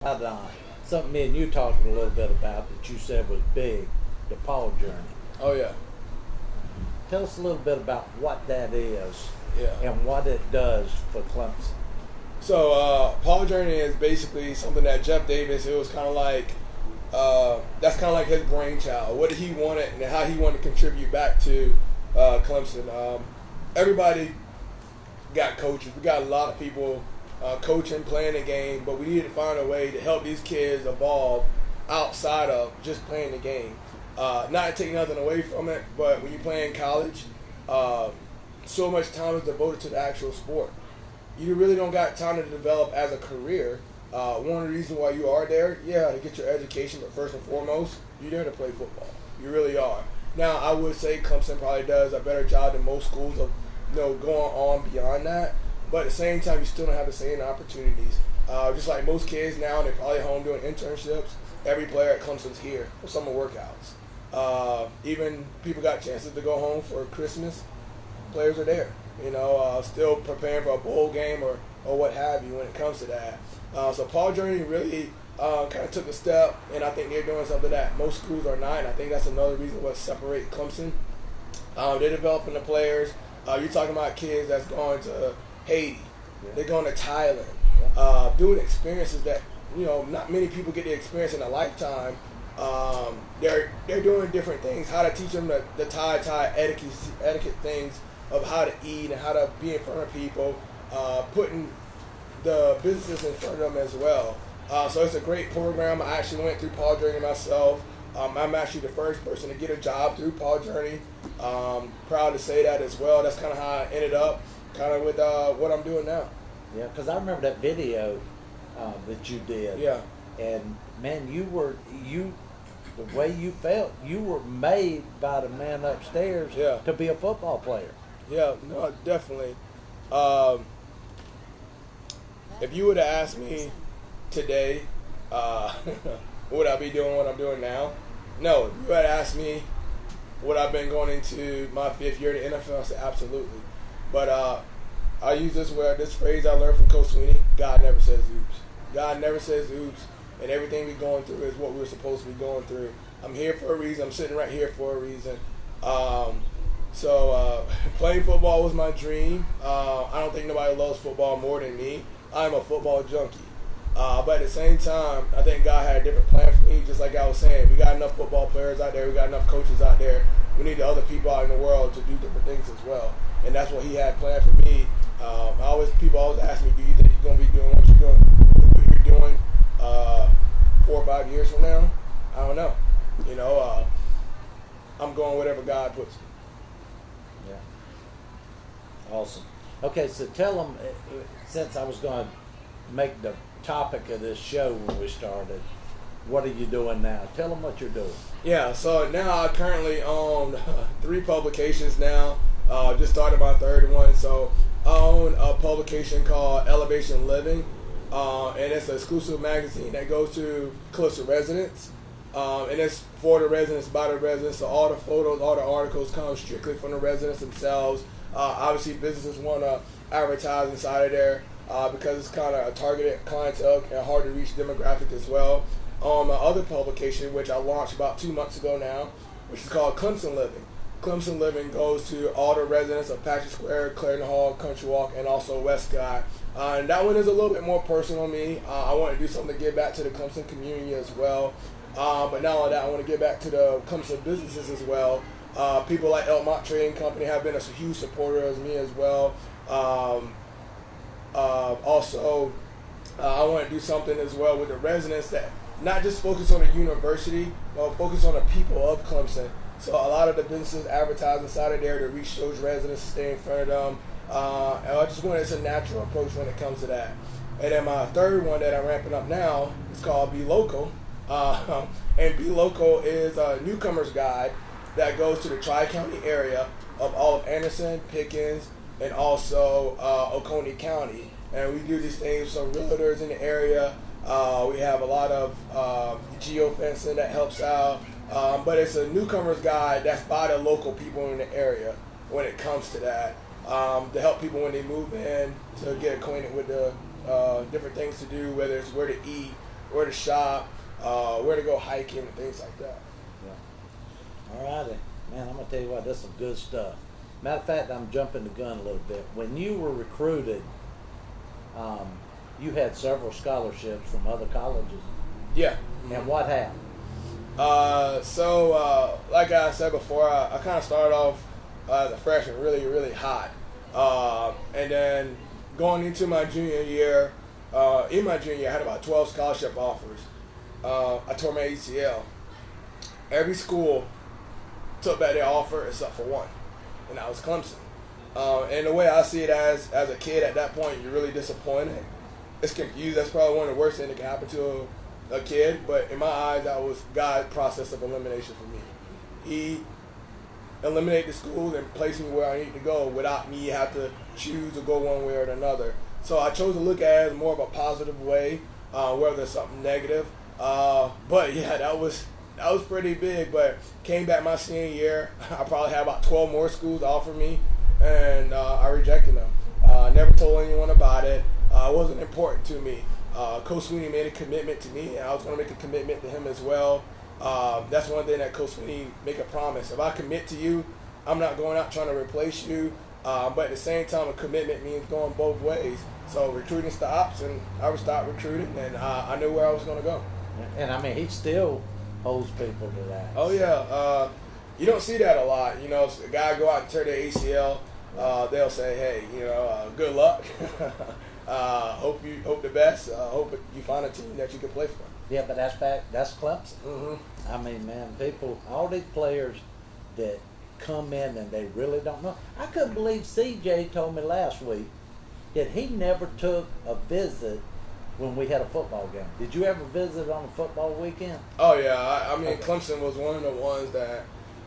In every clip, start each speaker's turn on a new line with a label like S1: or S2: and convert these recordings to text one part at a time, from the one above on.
S1: Something me and you talked a little bit about that you said was big, the Paul journey.
S2: Oh yeah,
S1: Tell us a little bit about what that is
S2: yeah.
S1: and what it does for Clemson.
S2: So Paul journey is basically something that Jeff Davis. It was kind of like that's kind of like his brainchild. What he wanted and how he wanted to contribute back to Clemson. Everybody got coaches. We got a lot of people coaching, playing the game, but we needed to find a way to help these kids evolve outside of just playing the game. Not taking nothing away from it, but when you play in college, so much time is devoted to the actual sport. You really don't got time to develop as a career. One of the reasons why you are there, yeah, to get your education, but first and foremost, you're there to play football. You really are. Now, I would say Clemson probably does a better job than most schools of, going on beyond that. But at the same time, you still don't have the same opportunities. Just like most kids now, they're probably home doing internships. Every player at Clemson's here for summer workouts. Even people got chances to go home for Christmas. Players are there, still preparing for a bowl game or what have you when it comes to that. So Paul Journey really kind of took a step, and I think they're doing something that most schools are not, and I think that's another reason what separates Clemson. They're developing the players. You're talking about kids that's going to Haiti.
S1: Yeah.
S2: They're going to Thailand.
S1: Yeah.
S2: Doing experiences that, not many people get the experience in a lifetime. They're doing different things, how to teach them the Thai etiquette things of how to eat and how to be in front of people, putting the businesses in front of them as well. So it's a great program. I actually went through Paul Journey myself. I'm actually the first person to get a job through Paul Journey. Proud to say that as well. That's kind of how I ended up kind of with what I'm doing now.
S1: Yeah, because I remember that video that you did.
S2: Yeah.
S1: And man, the way you felt, you were made by the man upstairs to be a football player.
S2: Yeah, no, definitely. If you would have asked me today, would I be doing what I'm doing now? No. If you had asked me would I've been going into my 5th year in the NFL, I said absolutely. But I use this phrase I learned from Coach Sweeney: God never says oops. God never says oops, and everything we're going through is what we're supposed to be going through. I'm here for a reason. I'm sitting right here for a reason. So playing football was my dream. I don't think nobody loves football more than me. I'm a football junkie. But at the same time, I think God had a different plan for me. Just like I was saying, we got enough football players out there. We got enough coaches out there. We need the other people out in the world to do different things as well. And that's what He had planned for me. People always ask me, do you think you're going to be doing what you're doing 4 or 5 years from now? I don't know. I'm going whatever God puts me.
S1: Yeah. Awesome. Okay, so tell them, since I was going to make the topic of this show when we started, what are you doing now? Tell them what you're doing.
S2: Yeah, so now I currently own 3 publications now. Just started my 3rd one. So I own a publication called Elevation Living, and it's an exclusive magazine that goes to Clemson residents. And it's for the residents, by the residents. So all the photos, all the articles come strictly from the residents themselves. Obviously, businesses want to advertise inside of there because it's kind of a targeted clientele and hard to reach demographic as well. My other publication, which I launched about 2 months ago now, which is called Clemson Living. Clemson Living goes to all the residents of Patrick Square, Clarendon Hall, Country Walk, and also Westcott. And that one is a little bit more personal to me. I want to do something to give back to the Clemson community as well. But not only that, I want to give back to the Clemson businesses as well. People like Elmont Trading Company have been a huge supporter of me as well. Also, I want to do something as well with the residents that not just focus on the university, but focus on the people of Clemson. So a lot of the businesses advertise inside of there to reach those residents, to stay in front of them. And I just want it's a natural approach when it comes to that. And then my 3rd one that I'm ramping up now is called Be Local. And Be Local is a newcomer's guide that goes to the Tri-County area of all of Anderson, Pickens, and also Oconee County. And we do these things for realtors in the area. We have a lot of geofencing that helps out. But it's a newcomer's guide that's by the local people in the area when it comes to that. To help people when they move in, to get acquainted with the different things to do, whether it's where to eat, where to shop, where to go hiking, and things like that.
S1: Yeah. All righty. Man, I'm going to tell you what, that's some good stuff. Matter of fact, I'm jumping the gun a little bit. When you were recruited, you had several scholarships from other colleges.
S2: Yeah.
S1: And what happened?
S2: Like I said before, I kind of started off as a freshman really, really hot. And then going into my junior year, in my junior year, I had about 12 scholarship offers. I tore my ACL. Every school took back their offer except for one, and that was Clemson. And the way I see it as a kid at that point, you're really disappointed. It's confused. That's probably one of the worst things that can happen to a kid. But in my eyes, that was God's process of elimination for me. He eliminated the schools and placed me where I need to go without me having to choose to go one way or another. So I chose to look at it as more of a positive way, whether it's something negative. But yeah, that was pretty big. But came back my senior year, I probably had about 12 more schools offer me, and I rejected them. I never told anyone about it. It wasn't important to me. Coach Sweeney made a commitment to me, and I was going to make a commitment to him as well. That's one thing that Coach Sweeney make a promise. If I commit to you, I'm not going out trying to replace you. But at the same time, a commitment means going both ways. So recruiting stops, and I would start recruiting, and I knew where I was going to go.
S1: And I mean, he still holds people to that.
S2: Oh yeah, you don't see that a lot. You know, if a guy go out and tear their ACL, they'll say, "Hey, good luck. Hope the best. Hope you find a team that you can play for."
S1: Yeah, but that's Clemson.
S2: Mm-hmm.
S1: I mean, man, all these players that come in and they really don't know. I couldn't believe CJ told me last week that he never took a visit when we had a football game. Did you ever visit on a football weekend?
S2: Oh yeah, I mean, okay. Clemson was one of the ones that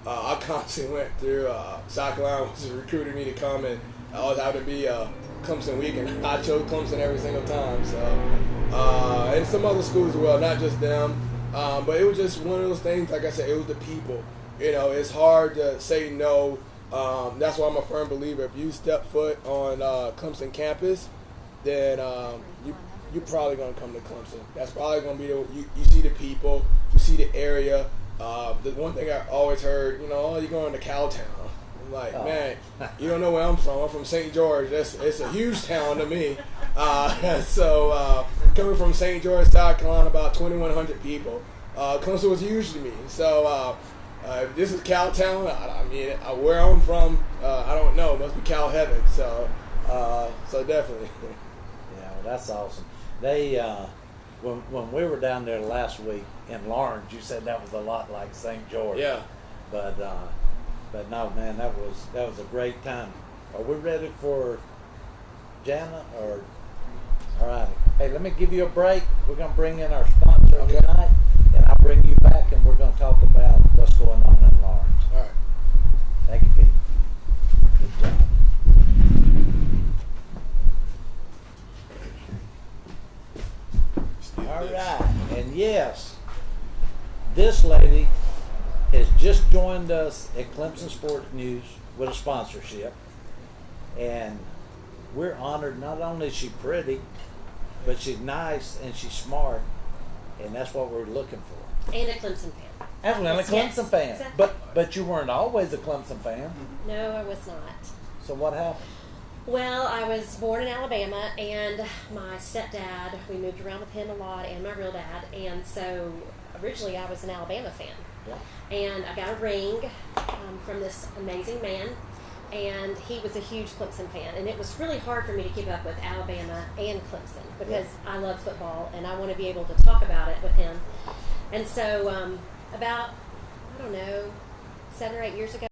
S2: I constantly went through. South Carolina was recruiting me to come, and I always had to be Clemson weekend. I chose Clemson every single time. So, and some other schools as well, not just them. But it was just one of those things. Like I said, it was the people. It's hard to say no. That's why I'm a firm believer. If you step foot on Clemson campus, then you're probably going to come to Clemson. That's probably going to be you see the people, you see the area. The one thing I always heard, you're going to Cowtown. I'm like, man, you don't know where I'm from. I'm from St. George. It's a huge town to me. So coming from St. George, South Carolina, about 2,100 people. Clemson was huge to me. So if this is Cowtown, I mean, where I'm from, I don't know. It must be Cal heaven. So definitely.
S1: Yeah, well, that's awesome. They when we were down there last week in Lawrence, you said that was a lot like St. George.
S2: Yeah.
S1: But no, man, that was a great time. Are we ready for Jana? All right. Hey, let me give you a break. We're going to bring in our sponsor tonight, and I'll bring you back, and we're going to talk about what's going on in Lawrence.
S2: All right.
S1: Thank you, Pete. Good job. All right, and yes, this lady has just joined us at Clemson Sports News with a sponsorship, and we're honored. Not only is she pretty, but she's nice and she's smart, and that's what we're looking for.
S3: And a Clemson fan.
S1: And a Clemson fan.
S3: Exactly.
S1: But you weren't always a Clemson fan.
S3: No, I was not.
S1: So what happened?
S3: Well, I was born in Alabama, and my stepdad, we moved around with him a lot, and my real dad, and so originally I was an Alabama fan.
S1: Yeah.
S3: And I got a ring from this amazing man, and he was a huge Clemson fan, and it was really hard for me to keep up with Alabama and Clemson because I love football, and I want to be able to talk about it with him. And so about, 7 or 8 years ago,